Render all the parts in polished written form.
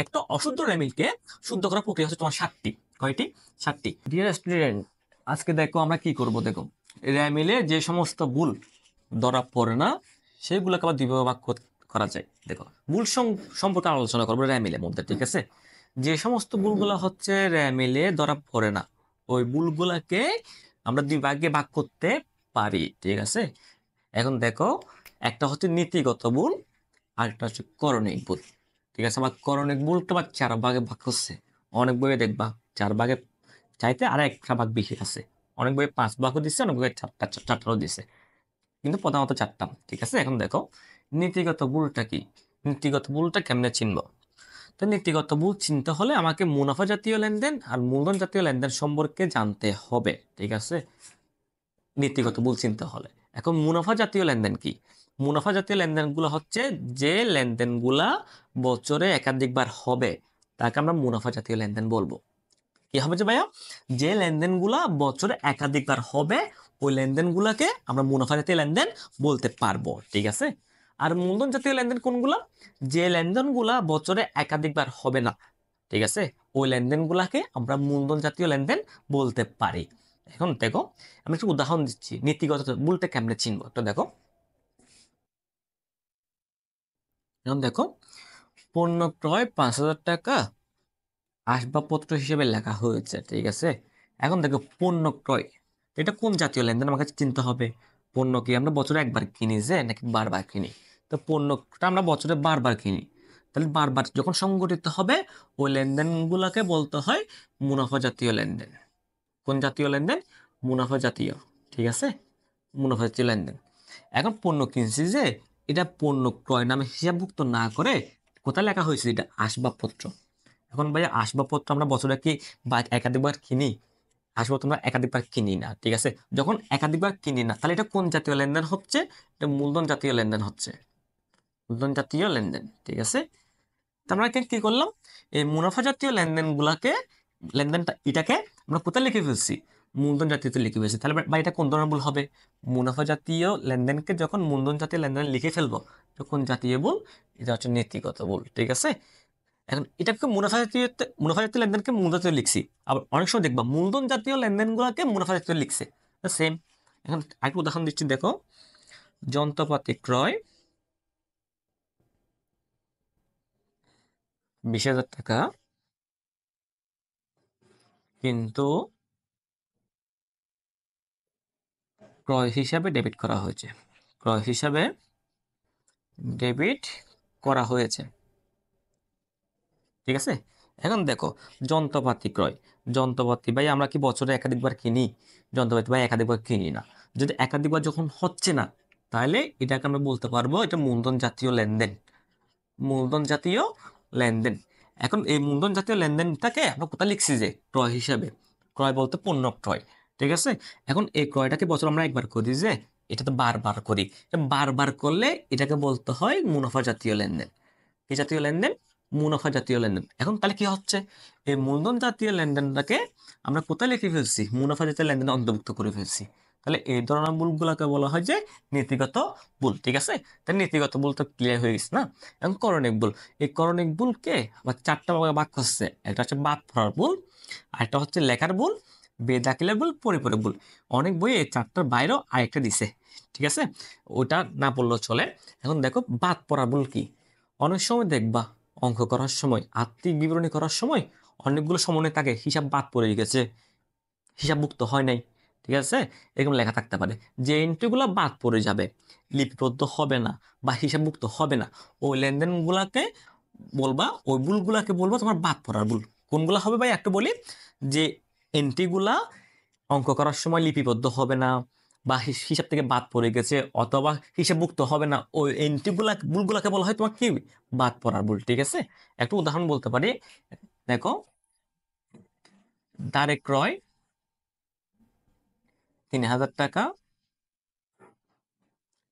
একটা অশুদ্ধ রেমিলকে শুদ্ধ করার প্রক্রিয়া হচ্ছে তোমার 7টি। কয়টি? 7টি। ডিয়ার স্টুডেন্ট, আজকে দেখো আমরা কি করব। দেখো, রেমিলে যে সমস্ত ভুল ধরা পড়ে না সেগুলোকে আবার দুইভাবে ভাগ করা যায়। দেখো, ভুল সম্পর্কে আলোচনা করবো রেমিলের মধ্যে, ঠিক আছে? যে সমস্ত ভুলগুলো হচ্ছে রেমিলে ধরা পড়ে না ওই ভুলগুলাকে আমরা দুই ভাগে ভাগ করতে পারি, ঠিক আছে? এখন দেখো, একটা হচ্ছে নীতিগত ভুল আর একটা হচ্ছে করণিক ভুল, ঠিক আছে? আমার করণিক ভুলটা আবার 4 ভাগে ভাগ করছে। অনেক বইয়ে দেখবা 4 ভাগে চাইতে আর একটা ভাগ বেশি আছে। অনেক বইয়ে 5 ভাগও দিচ্ছে, অনেক বইয়ে চারটাও দিচ্ছে, কিন্তু প্রধানত 4টা, ঠিক আছে? এখন দেখো, নীতিগত ভুলটা কি, নীতিগত ভুলটা কেমনে চিনবো? তো নীতিগত ভুল চিনতে হলে আমাকে মুনাফা জাতীয় লেনদেন আর মূলধন জাতীয় লেনদেন সম্পর্কে জানতে হবে, ঠিক আছে? নীতিগত ভুল চিনতে হলে এখন মুনাফা জাতীয় লেনদেন কি? মুনাফা জাতীয় লেনদেনগুলো হচ্ছে যে লেনদেনগুলা বছরে একাধিকবার হবে তাকে আমরা মুনাফা জাতীয় লেনদেন বলবো। কি হবে যে ভাইয়া? যে লেনদেনগুলা বছরে একাধিকবার হবে ওই লেনদেনগুলাকে আমরা মুনাফা জাতীয় লেনদেন বলতে পারবো, ঠিক আছে? আর মূলধন জাতীয় লেনদেন কোনগুলা? যে লেনদেনগুলা বছরে একাধিকবার হবে না, ঠিক আছে, ওই লেনদেনগুলাকে আমরা মূলধন জাতীয় লেনদেন বলতে পারি। এখন দেখো, আমি একটু উদাহরণ দিচ্ছি নীতিগত ভুলটা কেমনে চিনবো। তো দেখো, এখন দেখো, পণ্য ক্রয় 5,000 টাকা আসবাবপত্র হিসেবে লেখা হয়েছে, ঠিক আছে? এখন দেখো, পণ্য ক্রয় এটা কোন জাতীয় লেনদেন আমাকে চিনতে হবে। পণ্য কি আমরা বছরে একবার কিনি যে নাকি বারবার কিনি? তো পণ্যটা আমরা বছরে বারবার কিনি, তাহলে বারবার যখন সংগঠিত হবে ওই লেনদেনগুলোকে বলতে হয় মুনাফা জাতীয় লেনদেন। কোন জাতীয় লেনদেন? মুনাফা জাতীয়, ঠিক আছে? মুনাফা জাতীয় লেনদেন। এখন পণ্য কিনছি যে, এটা পণ্য ক্রয় নামে হিসাবভুক্ত না করে কোথায় লেখা হয়েছে? এটা আসবাবপত্র। এখন ভাইয়া, আসবাবপত্র আমরা বছরে কি বা একাধিকবার কিনি? আসবাবপত্র আমরা একাধিকবার কিনি না, ঠিক আছে? যখন একাধিকবার কিনি না, তাহলে এটা কোন জাতীয় লেনদেন হচ্ছে? এটা মূলধন জাতীয় লেনদেন হচ্ছে, মূলধন জাতীয় লেনদেন, ঠিক আছে? তো আমরা কি করলাম? এই মুনাফা জাতীয় লেনদেনটা এটাকে আমরা কোথায় লিখে ফেলছি? মূলধন জাতীয়তে লিখে ফেলছি। তাহলে বা এটা কোন ধরনের ভুল হবে? মুনাফা জাতীয় লেনদেনকে যখন মূলধন জাতীয় লেনদেনে লিখে ফেলবো তখন জাতীয় ভুল, এটা হচ্ছে নীতিগত ভুল, ঠিক আছে? এখন এটাকে মুনাফা জাতীয় লেনদেনকে মূলধন জাতীয় লিখছি। আবার অনেক সময় দেখবা মূলধন জাতীয় লেনদেনগুলোকে মুনাফা জাতীয় লিখছে, সেম। এখন আরেকটা উদাহরণ দিচ্ছি, দেখো, যন্ত্রপাতি ক্রয় 20,000 টাকা, কিন্তু ক্রয় হিসাবে ডেবিট করা হয়েছে, ক্রয় হিসাবে ডেবিট করা হয়েছে, ঠিক আছে? এখন দেখো, যন্ত্রপাতি ক্রয়, যন্ত্রপাতি ভাই আমরা কি বছরে একাধিকবার কিনি? যন্ত্রপাতি ভাই একাধিকবার কিনি না। যদি একাধিকবার যখন হচ্ছে না, তাহলে এটাকে আমরা বলতে পারবো এটা মূলধন জাতীয় লেনদেন, মূলধন জাতীয় লেনদেন। এখন এই মূলধন জাতীয় লেনদেনটাকে আমরা কোথায় লিখছি? যে ক্রয় হিসাবে। ক্রয় বলতে পণ্য ক্রয়, ঠিক আছে? এখন এই ক্রয়টাকে বছর আমরা একবার করি যে, এটা তো বারবার করি। বারবার করলে এটাকে বলতে হয় মুনাফা জাতীয় লেনদেন। কি জাতীয় লেনদেন? মুনাফা জাতীয় লেনদেন। এখন তাহলে কি হচ্ছে? এই মূলধন জাতীয় লেনদেনটাকে আমরা কোথায় লিখে ফেলছি? মুনাফা জাতীয় লেনদেনে অন্তর্ভুক্ত করে ফেলছি। তাহলে এই ধরনের ভুলগুলোকে বলা হয় যে নীতিগত ভুল, ঠিক আছে? তাই নীতিগত ভুল তো ক্লিয়ার হয়ে গেছে না? এখন করণিক ভুল, এই করণিক ভুলকে আবার 4টা ভাগে ভাগ করছে। একটা হচ্ছে বাদ পড়ার ভুল, আরেকটা হচ্ছে লেখার ভুল, বেদাখিলের ভুল, পরিপূরক ভুল। অনেক বইয়ে এই 4টার বাইরেও আরেকটা দিছে, ঠিক আছে? ওটা না পড়লেও চলে। এখন দেখো, বাদ পড়ার ভুল কি? অনেক সময় দেখবা অঙ্ক করার সময়, আর্থিক বিবরণী করার সময় অনেকগুলো সমন্বয় থাকে, হিসাব বাদ পড়ে গেছে, হিসাবভুক্ত হয় নাই, ঠিক আছে? এরকম লেখা থাকতে পারে যে এন্ট্রিগুলো বাদ পড়ে যাবে, লিপিবদ্ধ হবে না বা হিসাবভুক্ত হবে না, ওই লেনদেনগুলাকে বলবা, ওই ভুলগুলাকে বলবো তোমার বাদ পড়ার ভুল। কোনগুলা হবে ভাই একটু বলি। যে এন্ট্রিগুলা অঙ্ক করার সময় লিপিবদ্ধ হবে না বা হিসাব থেকে বাদ পড়ে গেছে অথবা হিসাবভুক্ত হবে না, ওই ভুলগুলাকে বলা হয় তোমার কি? বাদ পড়ার ভুল, ঠিক আছে? একটু উদাহরণ বলতে পারি, দেখো, দ্বারে ক্রয় 3,000 টাকা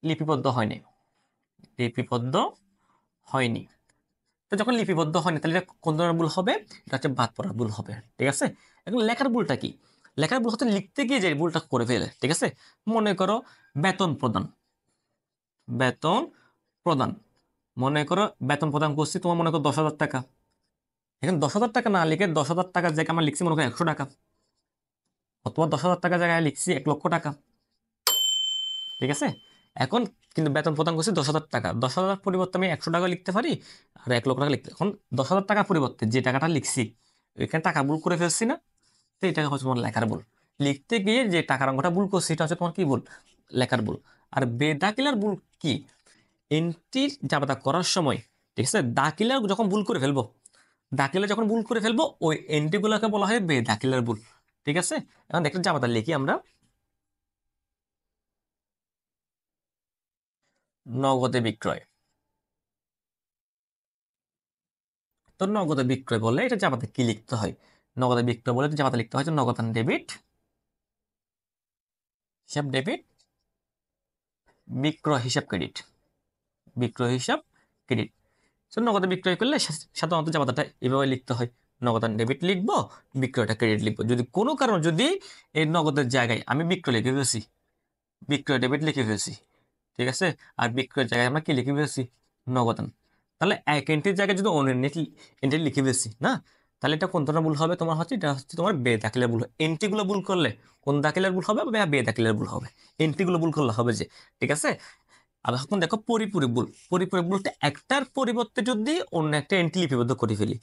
লিপিবদ্ধ হয়নি, লিপিবদ্ধ হয়নি। তো যখন লিপিবদ্ধ হয়নি তাহলে এটা কোন ধরনের ভুল হবে? এটা হচ্ছে বাদ পড়ার ভুল হবে, ঠিক আছে? এখন লেখার ভুলটা কি? লেখার ভুল হচ্ছে লিখতে গিয়ে যে ভুলটা করে ফেলে, ঠিক আছে? মনে করো বেতন প্রদান, বেতন প্রদান, মনে করো বেতন প্রদান করছি তোমার, মনে করো 10,000 টাকা, এখানে 10,000 টাকা না লিখে 10,000 টাকার জায়গায় আমরা লিখছি মনে করি 100 টাকা, অথবা 10,000 টাকার জায়গায় লিখছি 1 লক্ষ টাকা। ঠিক আছে, এখন কিন্তু বেতন প্রদান করছি 10,000 টাকা, 10,000 পরিবর্তে আমি 100 টাকা লিখতে পারি আর 1 লক্ষ টাকা লিখতে। এখন 10,000 টাকার পরিবর্তে যে টাকাটা লিখছি এখানে টাকা ভুল করে ফেলছি না, তো এই টাকা হচ্ছে তোমার লেখার ভুল। লিখতে গিয়ে যে টাকার অঙ্কটা ভুল করছি এটা হচ্ছে তোমার কি ভুল, লেখার ভুল। আর বেদাখিলার ভুল কি, এন্ট্রি জাবেদা করার সময়, ঠিক আছে, দাখিলা যখন ভুল করে ফেলবো, দাখিলা যখন ভুল করে ফেলবো ওই এন্ট্রিগুলোকে বলা হয় বেদাখিলার ভুল। ঠিক আছে, এখন একটা জাবেদা লিখি আমরা। নগদে বিক্রয়, তো নগদে বিক্রয় বললে এটা জাবেদা কি লিখতে হয়, নগদে বিক্রয় বলে জাবেদা লিখতে হয় যে নগদান ডেবিট, হিসাব ডেবিট, বিক্রয় হিসাব ক্রেডিট, বিক্রয় হিসাব ক্রেডিট। তো নগদে বিক্রয় করলে সাধারণত জাবেদাটা এভাবে লিখতে হয়, নগদান ডেবিট লিখবো, বিক্রয়টা ক্রেডিট লিখবো। যদি কোনো কারণ যদি এই নগদের জায়গায় আমি বিক্রয় লিখে ফেলছি, বিক্রয় ডেবিট লিখে ফেলছি, ঠিক আছে, আর বিক্রয়ের জায়গায় আমরা কি লিখে ফেলছি, নগদান, তাহলে এক এন্ট্রির জায়গায় যদি অন্য এন্ট্রি লিখে ফেলছি না, তাহলে এটা কোন ধরনের ভুল হবে, তোমার হচ্ছে এটা হচ্ছে তোমার বেদাখিলার ভুল। এন্ট্রিগুলো ভুল করলে কোন দাখিলার ভুল হবে বা বেদাখিলার ভুল হবে, এন্ট্রিগুলো ভুল করলে হবে যে, ঠিক আছে। আর এখন দেখো পরিপূরক ভুল, পরিপূরক ভুলটা একটার পরিবর্তে যদি অন্য একটা এন্ট্রি লিপিবদ্ধ করে ফেলি,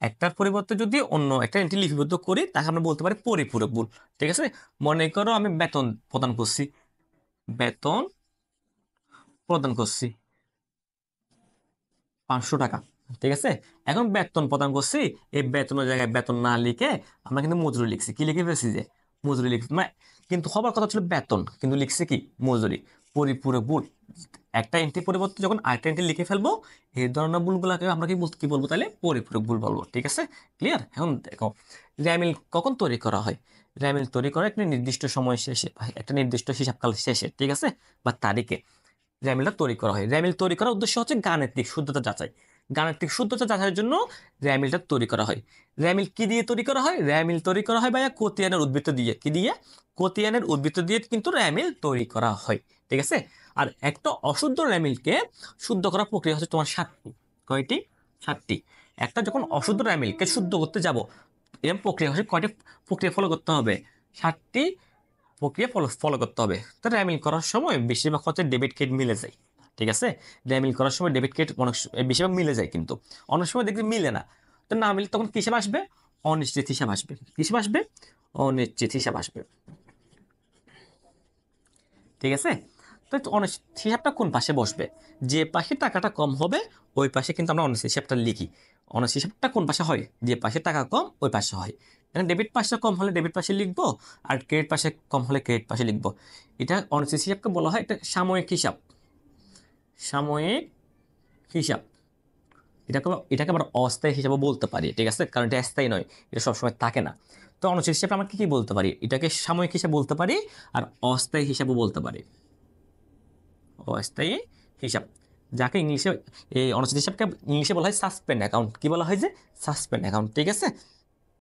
একটার পরিবর্তে যদি অন্য একটা এন্ট্রি লিপিবদ্ধ করি তাকে আমরা বলতে পারি পরিপূরক ভুল। ঠিক আছে, মনে করো আমি বেতন প্রদান করছি, বেতন প্রদান করছি 500 টাকা, ঠিক আছে। এখন বেতন প্রদান করছি, এই বেতনের জায়গায় বেতন না লিখে আমরা কিন্তু মজুরি লিখছি, কি লিখে ফেলছি যে মজুরি লিখছি, মানে কিন্তু হবার কথা ছিল বেতন কিন্তু লিখছি কি মজুরি, পরিপূরক ভুল। একটা এন্ট্রি পরিবর্তে যখন আরেকটা এন্ট্রি লিখে ফেলবো এই ধরনের ভুলগুলোকে আমরা কি বলবো তাহলে পরিপূরক ভুল বলবো। ঠিক আছে, ক্লিয়ার। এখন দেখো র্যামিল কখন তৈরি করা হয়, র্যামিল তৈরি করা একটা নির্দিষ্ট সময় শেষে, একটা নির্দিষ্ট হিসাবকাল শেষে, ঠিক আছে, বা তারিখে র্যামিলটা তৈরি করা হয়। র্যামিল তৈরি করার উদ্দেশ্য হচ্ছে গাণিতিক শুদ্ধতা যাচাই, গাণিতিক শুদ্ধতা যাচাইয়ের জন্য র্যামিলটা তৈরি করা হয়। র্যামিল কি দিয়ে তৈরি করা হয়, র্যামিল তৈরি করা হয় ভাইয়া কোতিয়ানের উদ্বৃত্ত দিয়ে, কি দিয়ে, কোতিয়ানের উদ্বৃত্ত দিয়ে কিন্তু র্যামিল তৈরি করা হয়। ঠিক আছে, আর একটা অশুদ্ধ র্যামিলকে শুদ্ধ করার প্রক্রিয়া হচ্ছে তোমার 7টি, কয়টি, 7টি। একটা যখন অশুদ্ধ র্যামিলকে শুদ্ধ করতে যাব এরকম প্রক্রিয়া হচ্ছে কয়টি প্রক্রিয়া ফলো করতে হবে, 7টি প্রক্রিয়া ফলো করতে হবে। তো র্যামিল করার সময় বেশিরভাগ হচ্ছে ডেবিট ক্রেডিট মিলে যায়। ঠিক আছে, র্যামিল করার সময় ডেবিট ক্রেডিট অনেক বেশিরভাগ মিলে যায়, কিন্তু অনেক সময় দেখবি মিলে না। তো না মিলে তখন কি হিসাব আসবে, অনিশ্চিত হিসাব আসবে, কি হিসাব আসবে, অনিশ্চিত হিসাব আসবে। ঠিক আছে, তো অনিশ্চিত হিসাবটা কোন পাশে বসবে, যে পাশে টাকাটা কম হবে ওই পাশে কিন্তু আমরা অনিশ্চিত হিসাবটা লিখি। অনিশ্চিত হিসাবটা কোন পাশে হয়, যে পাশে টাকা কম ওই পাশে হয়। এখানে ডেবিট পাশে কম হলে ডেবিট পাশে লিখবো, আর ক্রেডিট পাশে কম হলে ক্রেডিট পাশে লিখবো। এটা অনিশ্চিত হিসাবকে বলা হয় এটা সাময়িক হিসাব, সাময়িক হিসাব। এটাকে আবার অস্থায়ী হিসাবে বলতে পারি, ঠিক আছে, কারণ এটা স্থায়ী নয়, এটা সবসময় থাকে না। তো অনিশ্চিত হিসাবে আমরা কি বলতে পারি, এটাকে সাময়িক হিসাব বলতে পারি আর অস্থায়ী হিসাবও বলতে পারি, অস্থায়ী হিসাব, যাকে ইংলিশে এই অনিশ্চিত হিসাবকে ইংলিশে বলা হয় সাসপেন্ড অ্যাকাউন্ট, কি বলা হয় যে সাসপেন্ড অ্যাকাউন্ট। ঠিক আছে,